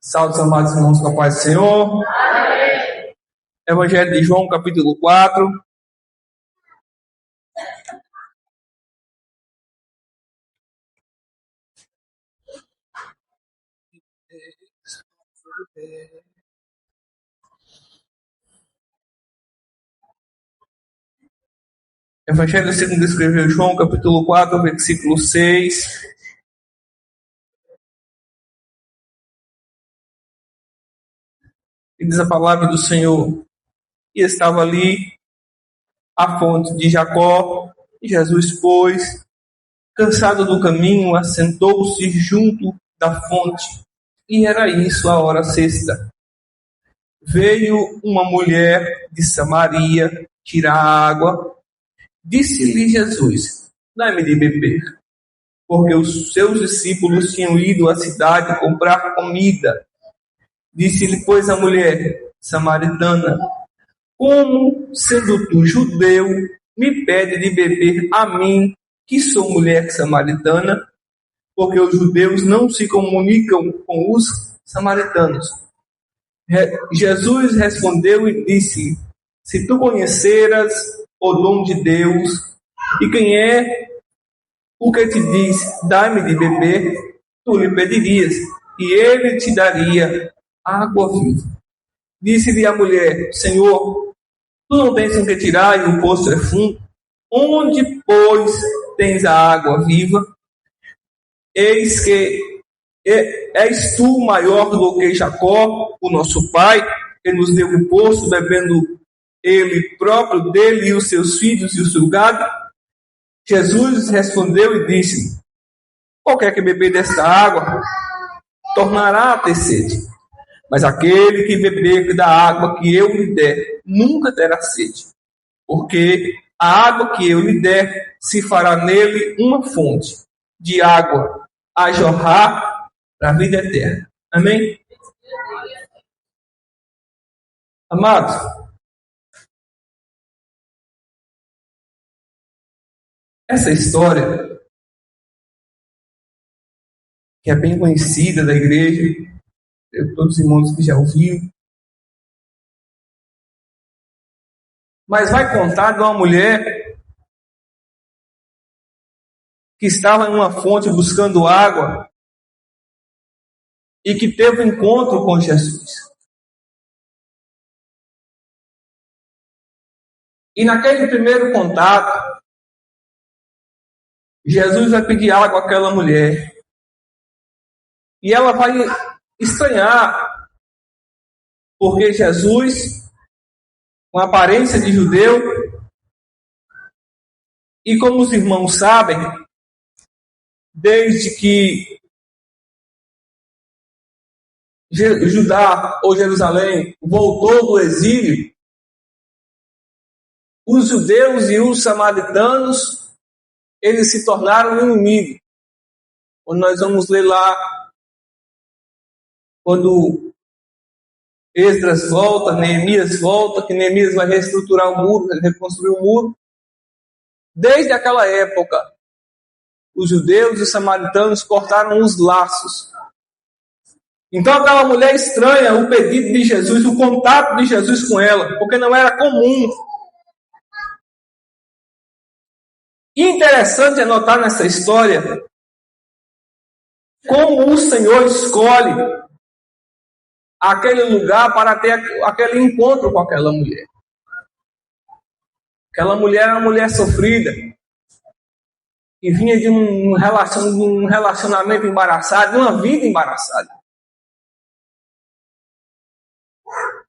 Salve, amados irmãos, com a paz do Senhor. Amém. Evangelho de João, capítulo 4. Evangelho segundo escreveu João, capítulo 4, versículo 6. E diz a palavra do Senhor: e estava ali a fonte de Jacó, e Jesus, pois, cansado do caminho, assentou-se junto da fonte, e era isso a hora sexta. Veio uma mulher de Samaria tirar água. Disse-lhe Jesus: dá-me de beber, porque os seus discípulos tinham ido à cidade comprar comida. Disse-lhe, pois, a mulher samaritana: como, sendo tu judeu, me pede de beber a mim, que sou mulher samaritana? Porque os judeus não se comunicam com os samaritanos. Jesus respondeu e disse: se tu conheceras o dom de Deus, e quem é o que te diz, dá-me de beber, tu lhe pedirias, e ele te daria água viva. Disse-lhe a mulher: Senhor, tu não tens com que tirar, e o poço é fundo. Onde, pois, tens a água viva? Eis que és tu maior do que Jacó, o nosso pai, que nos deu o poço, bebendo ele próprio dele e os seus filhos e o seu gado. Jesus respondeu e disse: qualquer que beber desta água tornará a ter sede, mas aquele que beber da água que eu lhe der nunca terá sede, porque a água que eu lhe der se fará nele uma fonte de água a jorrar para a vida eterna. Amém? Amados, essa história, que é bem conhecida da igreja, todos os irmãos que já ouviram, mas vai contar de uma mulher que estava em uma fonte buscando água e que teve um encontro com Jesus. E naquele primeiro contato, Jesus vai pedir água àquela mulher. E ela vai estranhar, porque Jesus, com aparência de judeu, e como os irmãos sabem, desde que Judá ou Jerusalém voltou do exílio, os judeus e os samaritanos, eles se tornaram inimigos. Quando nós vamos ler lá, quando Esdras volta, Neemias volta, que Neemias vai reestruturar o muro, reconstruir o muro. Desde aquela época, os judeus e os samaritanos cortaram os laços. Então aquela mulher estranha o pedido de Jesus, o contato de Jesus com ela, porque não era comum. E interessante é notar nessa história como o Senhor escolhe aquele lugar para ter aquele encontro com aquela mulher. Aquela mulher era uma mulher sofrida, que vinha de um relacionamento embaraçado, de uma vida embaraçada.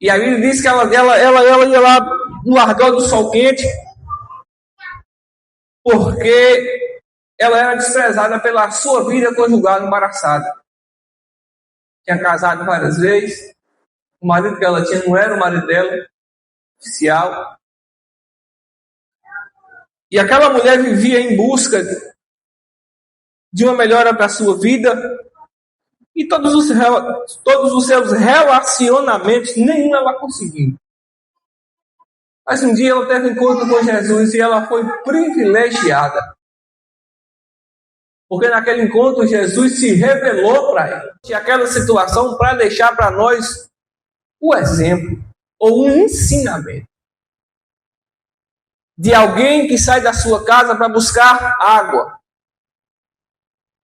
E aí ele diz que ela ia lá no ardor do sol quente, porque ela era desprezada pela sua vida conjugal embaraçada. Tinha casado várias vezes, o marido que ela tinha não era o marido dela, oficial. E aquela mulher vivia em busca de uma melhora para a sua vida, e todos os seus relacionamentos, nenhum ela conseguiu. Mas um dia ela teve encontro com Jesus e ela foi privilegiada. Porque naquele encontro Jesus se revelou para ele. E aquela situação para deixar para nós o exemplo ou um ensinamento de alguém que sai da sua casa para buscar água.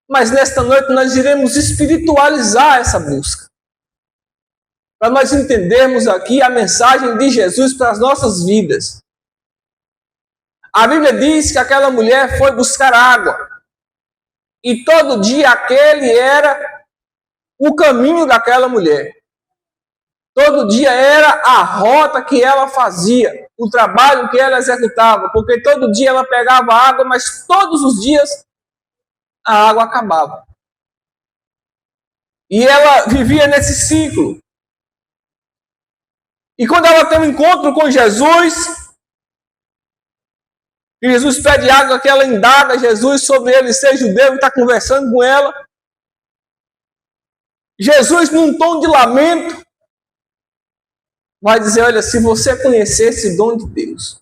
Mas nesta noite nós iremos espiritualizar essa busca. Para nós entendermos aqui a mensagem de Jesus para as nossas vidas. A Bíblia diz que aquela mulher foi buscar água. E todo dia aquele era o caminho daquela mulher. Todo dia era a rota que ela fazia, o trabalho que ela executava. Porque todo dia ela pegava água, mas todos os dias a água acabava. E ela vivia nesse ciclo. E quando ela tem um encontro com Jesus, e Jesus pede água, que ela indaga Jesus sobre ele ser judeu e está conversando com ela. Jesus, num tom de lamento, vai dizer, olha, se você conhecesse o dom de Deus,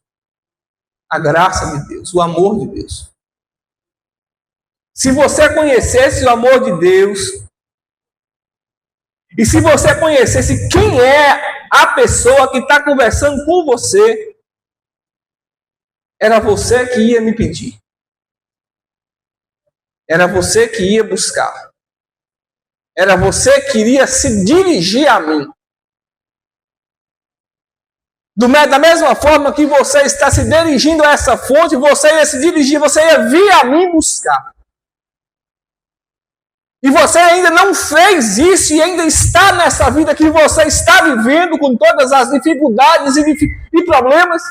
a graça de Deus, o amor de Deus, se você conhecesse o amor de Deus, e se você conhecesse quem é a pessoa que está conversando com você, era você que ia me pedir. Era você que ia buscar. Era você que iria se dirigir a mim. Da mesma forma que você está se dirigindo a essa fonte, você ia se dirigir, você ia vir a mim buscar. E você ainda não fez isso e ainda está nessa vida que você está vivendo com todas as dificuldades e problemas,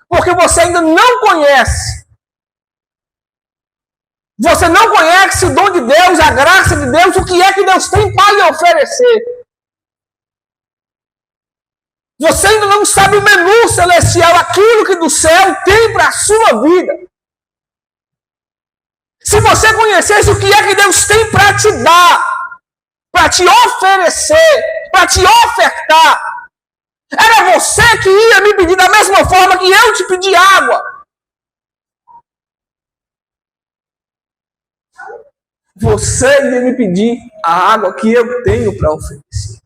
porque você ainda não conhece. Você não conhece o dom de Deus, a graça de Deus, o que é que Deus tem para lhe oferecer. Você ainda não sabe o menu celestial, aquilo que do céu tem para a sua vida. Se você conhecesse o que é que Deus tem para te dar, para te oferecer, para te ofertar, era você que ia me pedir da mesma forma que eu te pedi água. Você ia me pedir a água que eu tenho para oferecer.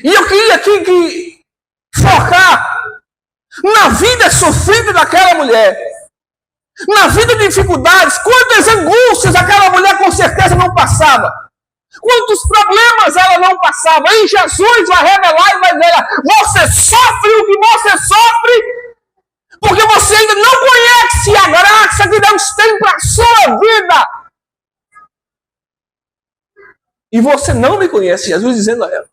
E eu queria aqui focar na vida sofrida daquela mulher. Na vida de dificuldades, quantas angústias aquela mulher com certeza não passava. Quantos problemas ela não passava. E Jesus vai revelar e vai dizer, você sofre o que você sofre, porque você ainda não conhece a graça que Deus tem para a sua vida. E você não me conhece, Jesus dizendo a ela.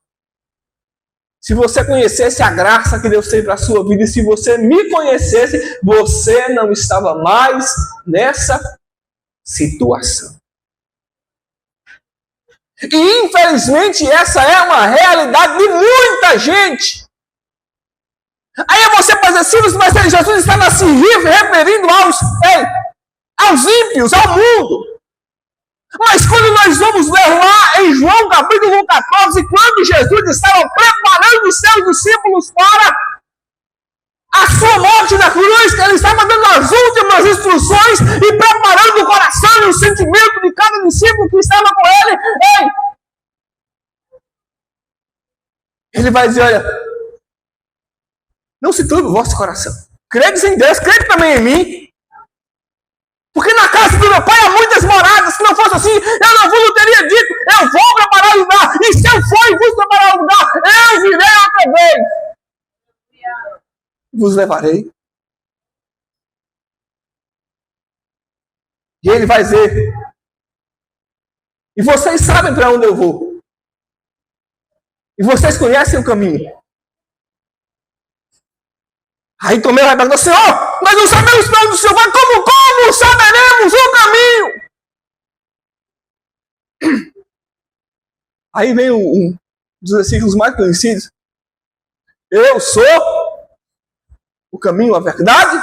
Se você conhecesse a graça que Deus tem para a sua vida, e se você me conhecesse, você não estava mais nessa situação. E infelizmente essa é uma realidade de muita gente. Aí você pode dizer, sim, mas Jesus estava se referindo aos ímpios, ao mundo. Mas quando nós vamos ler lá em João capítulo 14, quando Jesus estava preparando os seus discípulos para a sua morte na cruz, que ele estava dando as últimas instruções e preparando o coração e o sentimento de cada discípulo que estava com ele, ele vai dizer, olha, não se turbe o vosso coração. Credes em Deus, crede também em mim. Porque na casa do meu pai há muitas moradas. Se não fosse assim, eu não vos teria dito, eu vou preparar o lugar. E se eu for e vos preparar o lugar, eu virei outra vez. Vos levarei. E ele vai dizer, e vocês sabem para onde eu vou. E vocês conhecem o caminho. Aí Tomé vai perguntar, Senhor, nós não sabemos para onde o Senhor vai, como saberemos o caminho? Aí vem um dos versículos mais conhecidos. Eu sou o caminho, a verdade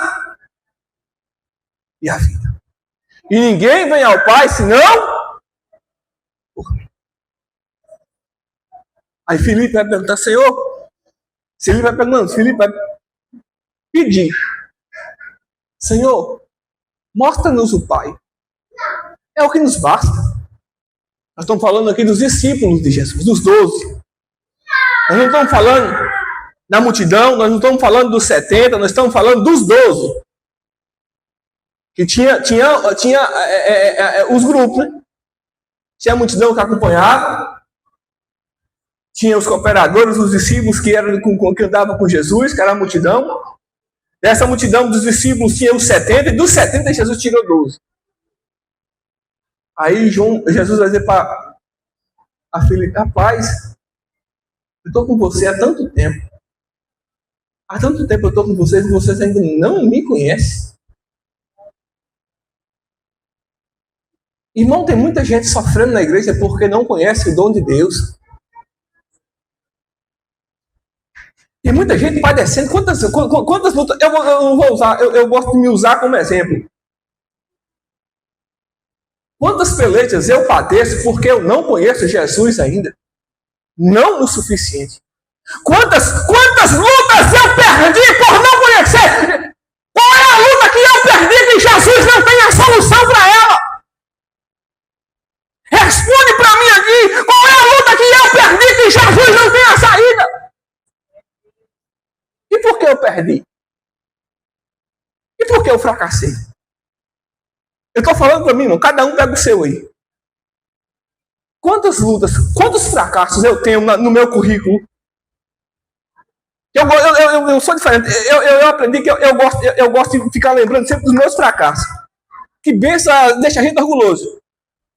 e a vida. E ninguém vem ao Pai senão por mim. Aí Filipe vai perguntar, Senhor, Filipe vai perguntar, Filipe vai pedir, Senhor, Mostra-nos o Pai. É o que nos basta. Nós estamos falando aqui dos discípulos de Jesus, dos 12. Nós não estamos falando da multidão, nós não estamos falando dos 70, nós estamos falando dos 12. Que tinha os grupos, né? Tinha a multidão que acompanhava, tinha os cooperadores, os discípulos que andavam com Jesus, que era a multidão. Dessa multidão dos discípulos tinha os 70, e dos 70 Jesus tirou 12. Aí Jesus vai dizer para a filha: rapaz, eu estou com você há tanto tempo. Há tanto tempo eu estou com vocês e vocês ainda não me conhecem. Irmão, tem muita gente sofrendo na igreja porque não conhece o dom de Deus. Tem muita gente padecendo. Quantas lutas? Eu vou usar, eu gosto de me usar como exemplo. Quantas pelejas eu padeço porque eu não conheço Jesus ainda? Não o suficiente. Quantas lutas eu perdi por não conhecer? Qual é a luta que eu perdi que Jesus não tem a solução para ela? Responde para mim aqui. Qual é a luta que eu perdi que Jesus não tem a saída? E por que eu perdi? E por que eu fracassei? Eu estou falando para mim, irmão, cada um pega o seu aí. Quantas lutas, quantos fracassos eu tenho no meu currículo? Eu sou diferente. Eu aprendi que eu gosto de ficar lembrando sempre dos meus fracassos. Que benção deixa a gente orgulhoso.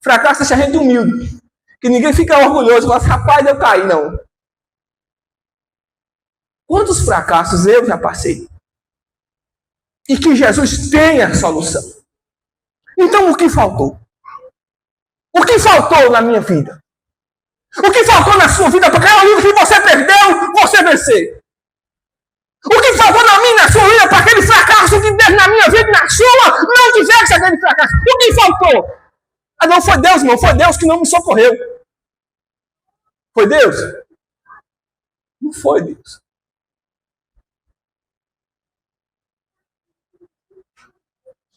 Fracasso deixa a gente humilde. Que ninguém fica orgulhoso e fala assim: rapaz, eu caí, não. Quantos fracassos eu já passei? E que Jesus tem a solução. Então o que faltou? O que faltou na minha vida? O que faltou na sua vida? Porque é o livro que você perdeu, você vencer. O que faltou na minha, na sua vida, para aquele fracasso que teve na minha vida e na sua, não tivesse aquele fracasso? O que faltou? Ah, não foi Deus, não. Foi Deus que não me socorreu. Foi Deus? Não foi Deus.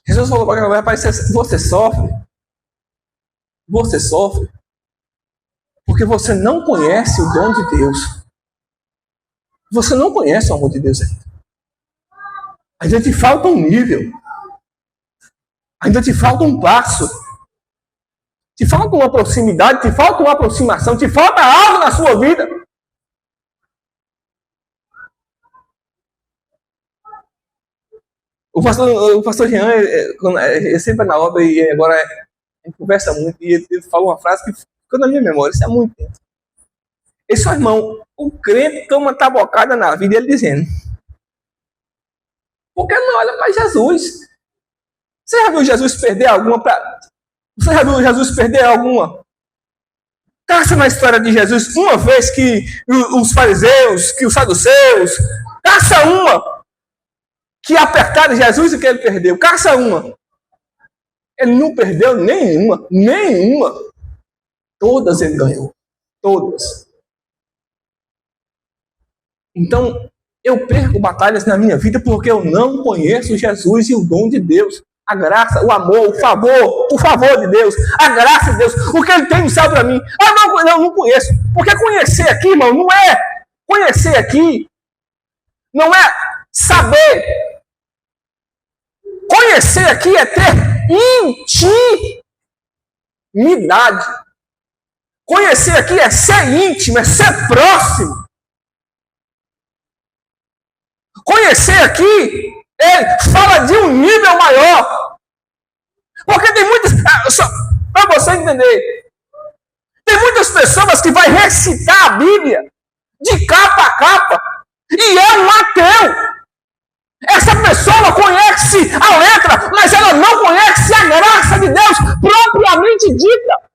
Jesus falou para aquela mulher: rapaz, você sofre. Você sofre porque você não conhece o dom de Deus. Você não conhece o amor de Deus ainda. Ainda te falta um nível. Ainda te falta um passo. Te falta uma proximidade, te falta uma aproximação, te falta algo na sua vida. O pastor Jean, é sempre na obra e agora a gente conversa muito, e ele falou uma frase que ficou na minha memória, isso é muito tempo. Esse seu irmão, o crente toma tabocada na vida, ele dizendo: por que não olha para Jesus? Você já viu Jesus perder alguma? Você já viu Jesus perder alguma? Caça na história de Jesus uma vez que os fariseus, que os saduceus, caça uma que apertaram Jesus e que ele perdeu. Caça uma. Ele não perdeu nenhuma. Nenhuma. Todas ele ganhou. Todas. Então, eu perco batalhas na minha vida porque eu não conheço Jesus e o dom de Deus. A graça, o amor, o favor de Deus, a graça de Deus, o que Ele tem no céu para mim. Não conheço. Porque conhecer aqui, irmão, não é conhecer aqui, não é saber. Conhecer aqui é ter intimidade. Conhecer aqui é ser íntimo, é ser próximo. Conhecer aqui, ele fala de um nível maior. Porque tem muitas... Para você entender, tem muitas pessoas que vai recitar a Bíblia de capa a capa e é um ateu. Essa pessoa conhece a letra, mas ela não conhece a graça de Deus propriamente dita.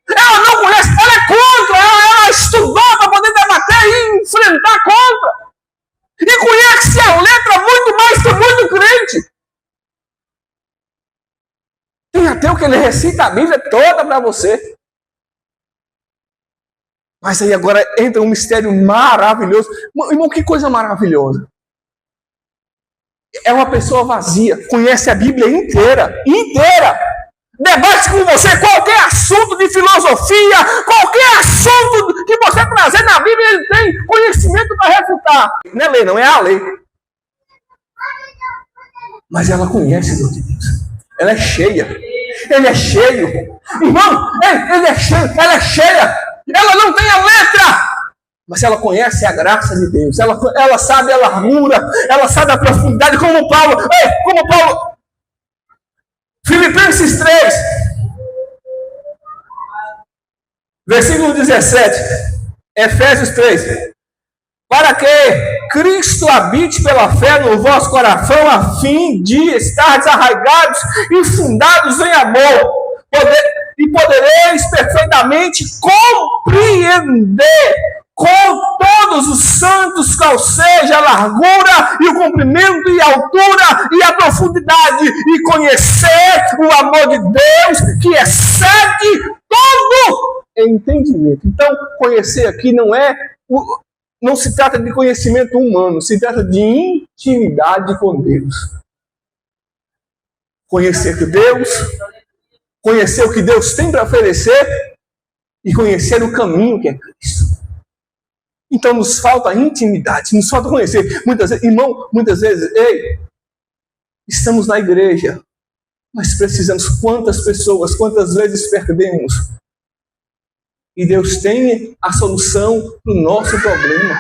Ela não conhece, ela é contra, ela estudou para poder debater e enfrentar contra. E conhece a letra muito mais que muito crente. Tem ateu que ele recita a Bíblia toda para você. Mas aí agora entra um mistério maravilhoso. Irmão, que coisa maravilhosa. é uma pessoa vazia, conhece a Bíblia inteira, debate com você qualquer assunto de filosofia, qualquer assunto que você trazer na Bíblia, ele tem conhecimento para refutar. Não é lei, não é a lei. Mas ela conhece Deus de Deus. Ela é cheia. Ele é cheio. Irmão, ele é cheio, ela é cheia. Ela não tem a letra, mas ela conhece a graça de Deus. Ela sabe a largura, ela sabe a profundidade, como Paulo. Filipenses 3, versículo 17, Efésios 3. Para que Cristo habite pela fé no vosso coração, a fim de estar arraigados e fundados em amor, e podereis perfeitamente compreender com todos os santos qual seja a largura e o comprimento e a altura e a profundidade, e conhecer o amor de Deus que excede todo entendimento. Então, conhecer aqui não se trata de conhecimento humano, se trata de intimidade com Deus. Conhecer Deus, conhecer o que Deus tem para oferecer e conhecer o caminho que é Cristo. Então nos falta intimidade, nos falta conhecer. Muitas vezes, estamos na igreja, mas precisamos, quantas vezes perdemos? E Deus tem a solução para o nosso problema.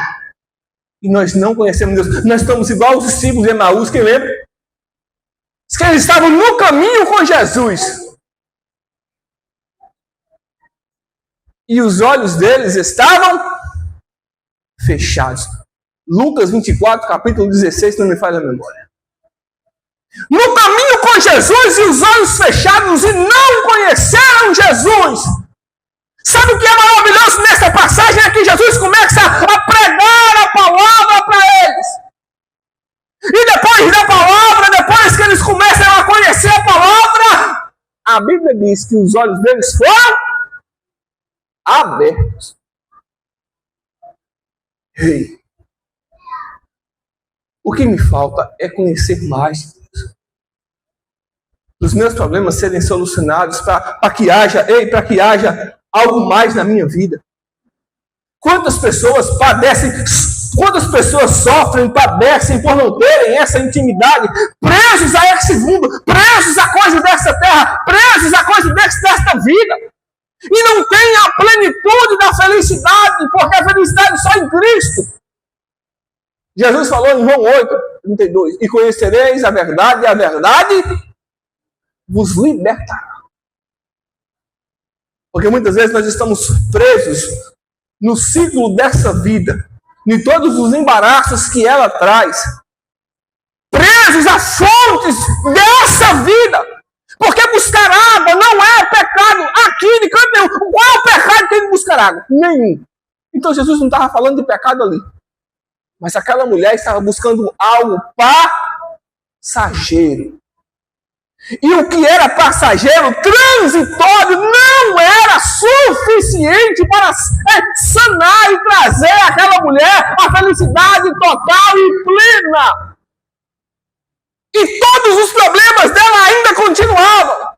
E nós não conhecemos Deus. Nós estamos igual os discípulos de Emaús, quem lembra? Diz que eles estavam no caminho com Jesus. E os olhos deles estavam fechados. Lucas 24, capítulo 16, não me falha a memória. No caminho com Jesus e os olhos fechados e não conheceram Jesus. Sabe o que é maravilhoso nessa passagem? É que Jesus começa a pregar a palavra para eles. E depois da palavra, depois que eles começam a conhecer a palavra, a Bíblia diz que os olhos deles foram abertos. O que me falta é conhecer mais de Deus. Os meus problemas serem solucionados para que haja algo mais na minha vida. Quantas pessoas padecem, quantas pessoas sofrem, padecem por não terem essa intimidade, presos a esse mundo, presos a coisas dessa terra, presos a coisas desta vida. E não tem a plenitude da felicidade, porque a felicidade só em Cristo. Jesus falou em João 8:32, e conhecereis a verdade, e a verdade vos libertará. Porque muitas vezes nós estamos presos no ciclo dessa vida, em todos os embaraços que ela traz, presos a fontes dessa vida. Porque buscar água não é pecado aqui de canto nenhum. Qual é o pecado que tem de buscar água? Nenhum. Então Jesus não estava falando de pecado ali. Mas aquela mulher estava buscando algo passageiro. E o que era passageiro, transitório, não era suficiente para sanar e trazer àquela mulher a felicidade total e plena. E todos os problemas dela ainda continuavam.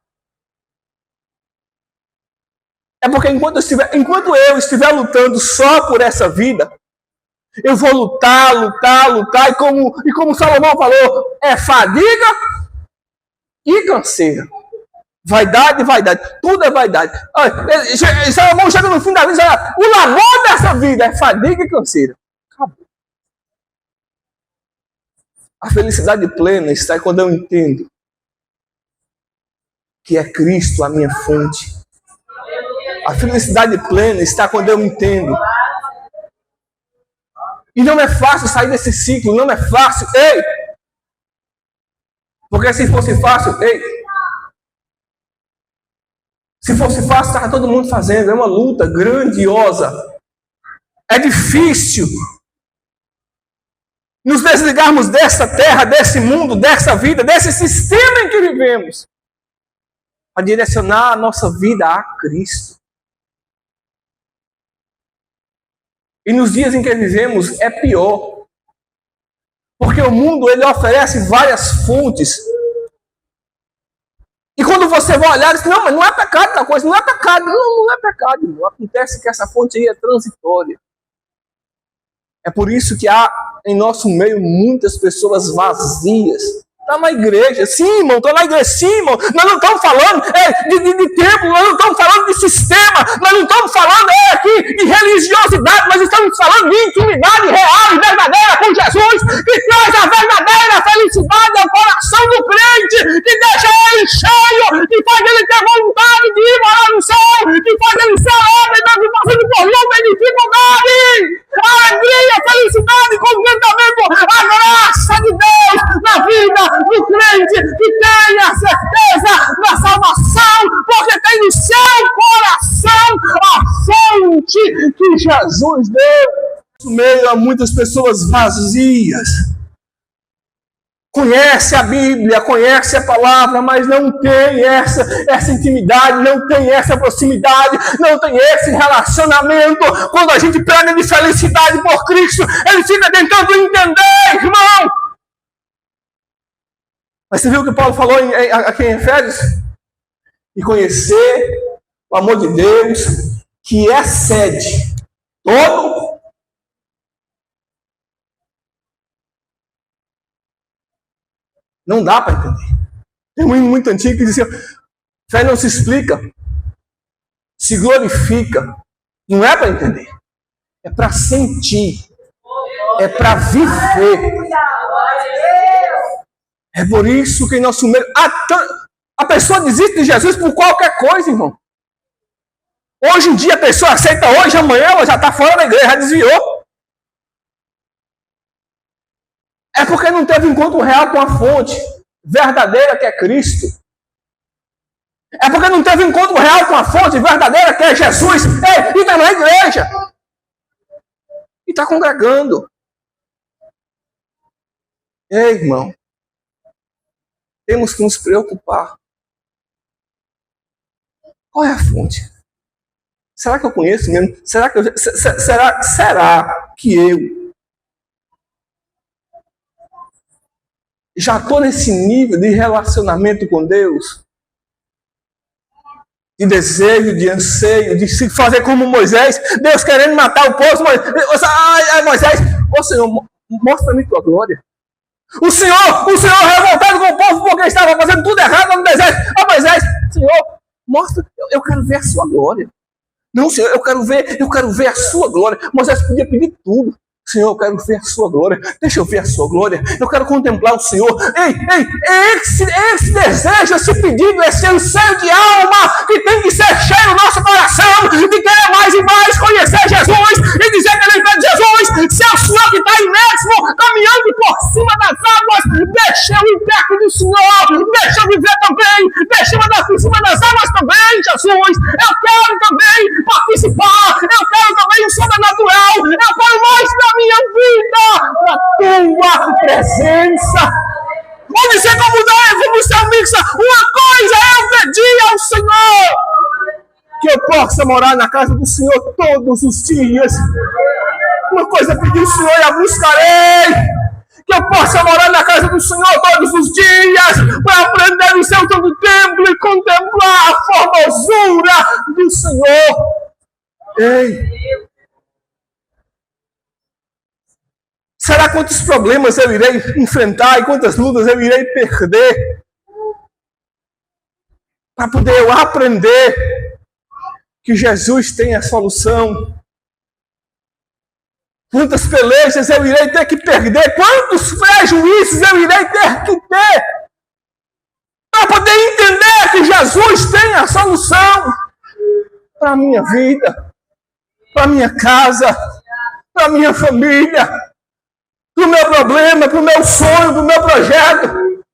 É porque enquanto eu estiver lutando só por essa vida, eu vou lutar, e como Salomão falou, é fadiga e canseira. Vaidade, tudo é vaidade. Salomão chega no fim da vida e diz, o labor dessa vida é fadiga e canseira. Acabou. A felicidade plena está quando eu entendo que é Cristo a minha fonte. A felicidade plena está quando eu entendo. E não é fácil sair desse ciclo, não é fácil. Porque se fosse fácil, se fosse fácil, estava todo mundo fazendo. É uma luta grandiosa. É difícil nos desligarmos dessa terra, desse mundo, dessa vida, desse sistema em que vivemos, para direcionar a nossa vida a Cristo. E nos dias em que vivemos é pior. Porque o mundo, ele oferece várias fontes. E quando você vai olhar, diz, não, mas não é pecado tal coisa, não é pecado. Não é pecado, irmão. Acontece que essa fonte aí é transitória. É por isso que há em nosso meio muitas pessoas vazias. Está na igreja, sim, irmão, está na igreja, sim, irmão. Nós não estamos falando de templo, nós não estamos falando de sistema, nós não estamos falando aqui de religiosidade, nós estamos falando de intimidade real e verdadeira com Jesus, que traz a verdadeira felicidade ao coração do crente, que deixa ele cheio, que faz ele ter vontade de ir morar no céu, que faz ele ser homem, mesmo passando por luta e dificuldade. Alegria, felicidade, contentamento, a graça de Deus na vida do crente que tem a certeza da salvação, porque tem no seu coração a fonte que Jesus deu. No meio há muitas pessoas vazias. Conhece a Bíblia, conhece a palavra, mas não tem essa intimidade, não tem essa proximidade, não tem esse relacionamento. Quando a gente prega de felicidade por Cristo, ele fica tentando entender, irmão. Mas você viu o que Paulo falou aqui em Efésios? E conhecer o amor de Deus, que excede todo. Não dá para entender. Tem um hino muito antigo que diz assim, fé não se explica, se glorifica. Não é para entender. É para sentir. É para viver. É por isso que em nosso meio... A pessoa desiste de Jesus por qualquer coisa, irmão. Hoje em dia a pessoa aceita hoje, amanhã ela já está fora da igreja, já desviou. É porque não teve encontro real com a fonte verdadeira que é Cristo. É porque não teve encontro real com a fonte verdadeira que é Jesus. E está na igreja. E está congregando. Ei, irmão. Temos que nos preocupar. Qual é a fonte? Será que eu conheço mesmo? Será que eu já estou nesse nível de relacionamento com Deus? De desejo, de anseio, de se fazer como Moisés. Deus querendo matar o povo. Moisés, ô Senhor, mostra-me tua glória. O Senhor revoltado com o povo porque estava fazendo tudo errado no deserto. Moisés, Senhor, mostra, eu quero ver a sua glória. Não, Senhor, eu quero ver a sua glória. Moisés podia pedir tudo. Senhor, eu quero ver a sua glória. Deixa eu ver a sua glória. Eu quero contemplar o Senhor. Esse desejo, esse pedido, esse anseio de alma que tem que ser cheio no nosso coração, de querer mais e mais conhecer Jesus e dizer que ele é Jesus. Se é o Senhor que está aí mesmo, caminhando por cima das águas, deixa eu ir perto do Senhor. Deixa eu viver também. Deixa eu andar por cima das águas também, Jesus. Eu quero também participar. Eu quero também o sobrenatural. Eu quero mais da minha vida, da tua presença. Pode ser como salmista, uma coisa eu pedi ao Senhor, que eu possa morar na casa do Senhor todos os dias. Uma coisa eu pedi ao Senhor e a buscarei, que eu possa morar na casa do Senhor todos os dias, para aprender o seu todo templo e contemplar a formosura do Senhor. Ei! Será quantos problemas eu irei enfrentar e quantas lutas eu irei perder para poder eu aprender que Jesus tem a solução? Quantas pelejas eu irei ter que perder? Quantos prejuízos eu irei ter que ter para poder entender que Jesus tem a solução para a minha vida, para a minha casa, para a minha família, para o meu problema, para o meu sonho, para o meu projeto?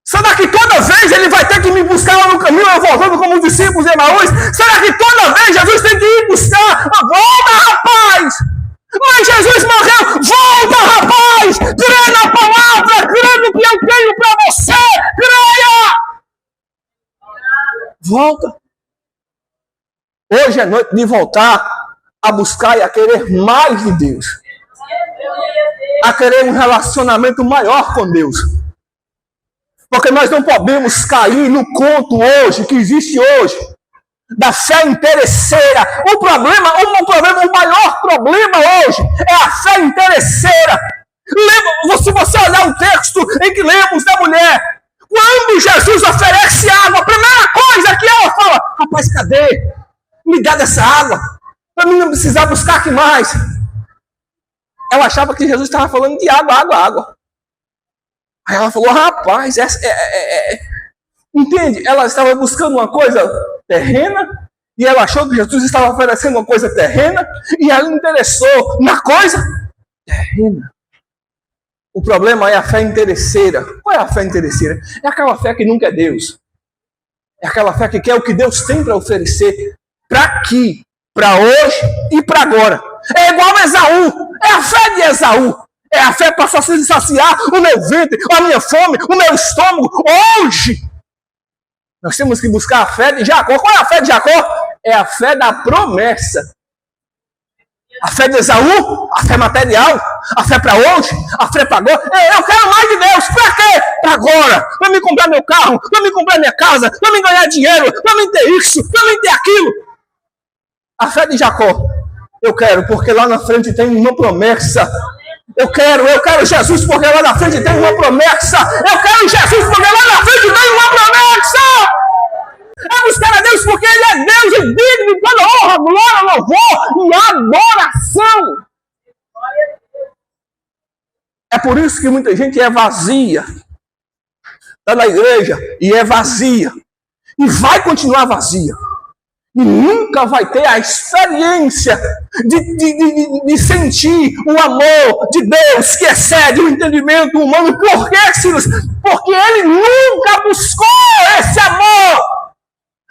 Será que toda vez ele vai ter que me buscar lá no caminho, eu voltando como os discípulos de Emaús? Será que toda vez Jesus tem que ir buscar? Volta, rapaz! Mas Jesus morreu! Volta, rapaz! Crê na palavra! Crê no que eu tenho para você! Creia! Volta! Hoje é noite de voltar a buscar e a querer mais de Deus. a querer um relacionamento maior com Deus. Porque nós não podemos cair no conto hoje, que existe hoje, da fé interesseira. O maior problema hoje é a fé interesseira. Se você olhar o texto em que lemos da mulher, quando Jesus oferece água, a primeira coisa que ela fala: rapaz, cadê? Me dá dessa água, para mim não precisar buscar aqui mais. Ela achava que Jesus estava falando de água. Aí ela falou: rapaz, entende? Ela estava buscando uma coisa terrena, e ela achou que Jesus estava oferecendo uma coisa terrena, e ela interessou na coisa terrena. O problema é a fé interesseira. Qual é a fé interesseira? É aquela fé que nunca é Deus. É aquela fé que quer o que Deus tem para oferecer para aqui, para hoje e para agora. É igual a Esaú. É a fé de Esaú. É a fé para saciar o meu ventre, a minha fome, o meu estômago. Hoje, nós temos que buscar a fé de Jacó. Qual é a fé de Jacó? É a fé da promessa. A fé de Esaú, a fé material, a fé para hoje, a fé para agora. Eu quero mais de Deus. Para quê? Para agora. Para me comprar meu carro, para me comprar minha casa, para me ganhar dinheiro, para me ter isso, para me ter aquilo. A fé de Jacó, eu quero, porque lá na frente tem uma promessa. Eu quero Jesus, porque lá na frente tem uma promessa. Eu quero Jesus, porque lá na frente tem uma promessa. É buscar a Deus porque Ele é Deus e digno de toda honra, glória, louvor e adoração. É por isso que muita gente é vazia. Está na igreja e é vazia. E vai continuar vazia. E nunca vai ter a experiência de sentir o amor de Deus que excede o entendimento humano. Por quê, Silas? Porque ele nunca buscou esse amor.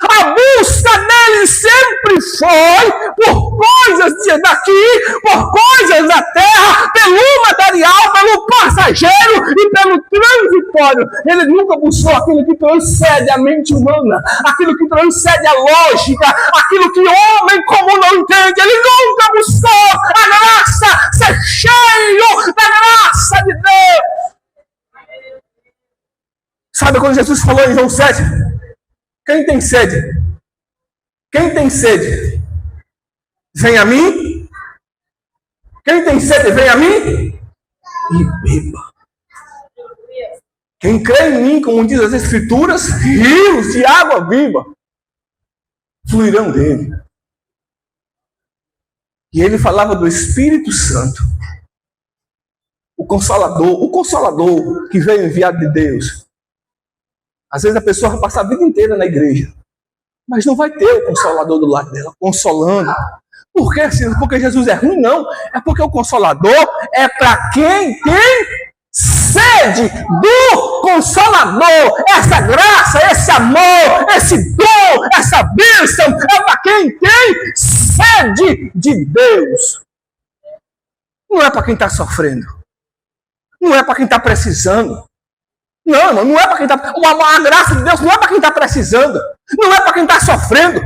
A busca dele sempre foi por coisas daqui, por coisas da terra, pelo material, pelo passageiro e pelo transitório. Ele nunca buscou aquilo que transcende a mente humana, aquilo que transcende a lógica, aquilo que o homem comum não entende. Ele nunca buscou a graça, ser cheio da graça de Deus. Sabe quando Jesus falou em João 7? Quem tem sede? Quem tem sede? Vem a mim. Quem tem sede, vem a mim e beba. Quem crê em mim, como diz as Escrituras, rios de água viva fluirão dele. E ele falava do Espírito Santo, o Consolador que veio enviado de Deus. Às vezes a pessoa vai passar a vida inteira na igreja, mas não vai ter o Consolador do lado dela, consolando. Por quê? Porque Jesus é ruim? Não. É porque o Consolador é para quem tem sede do Consolador. Essa graça, esse amor, esse dom, essa bênção é para quem tem sede de Deus. Não é para quem está sofrendo. Não é para quem está precisando. Não, não é para quem está... A graça de Deus não é para quem está precisando. Não é para quem está sofrendo.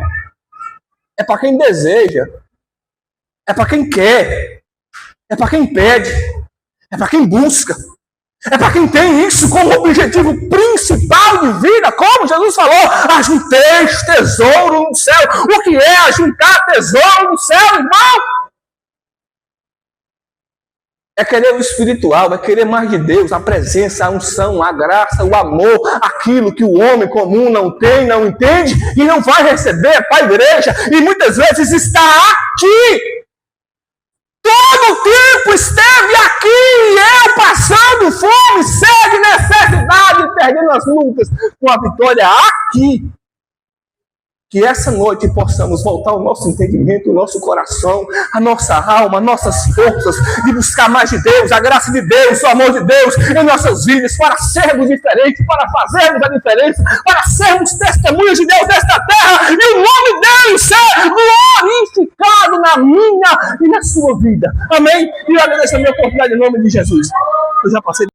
É para quem deseja. É para quem quer. É para quem pede. É para quem busca. É para quem tem isso como objetivo principal de vida. Como Jesus falou, ajunteis tesouro no céu. O que é ajuntar tesouro no céu, irmão? É querer o espiritual, é querer mais de Deus, a presença, a unção, a graça, o amor, aquilo que o homem comum não tem, não entende e não vai receber para a igreja. E muitas vezes está aqui. Todo o tempo esteve aqui e eu passando fome, sede, necessidade, perdendo as lutas com a vitória aqui. Que essa noite possamos voltar ao nosso entendimento, o nosso coração, a nossa alma, nossas forças, de buscar mais de Deus, a graça de Deus, o amor de Deus em nossas vidas, para sermos diferentes, para fazermos a diferença, para sermos testemunhas de Deus nesta terra, e o nome dele ser glorificado na minha e na sua vida. Amém? E eu agradeço a minha oportunidade em nome de Jesus. Eu já passei.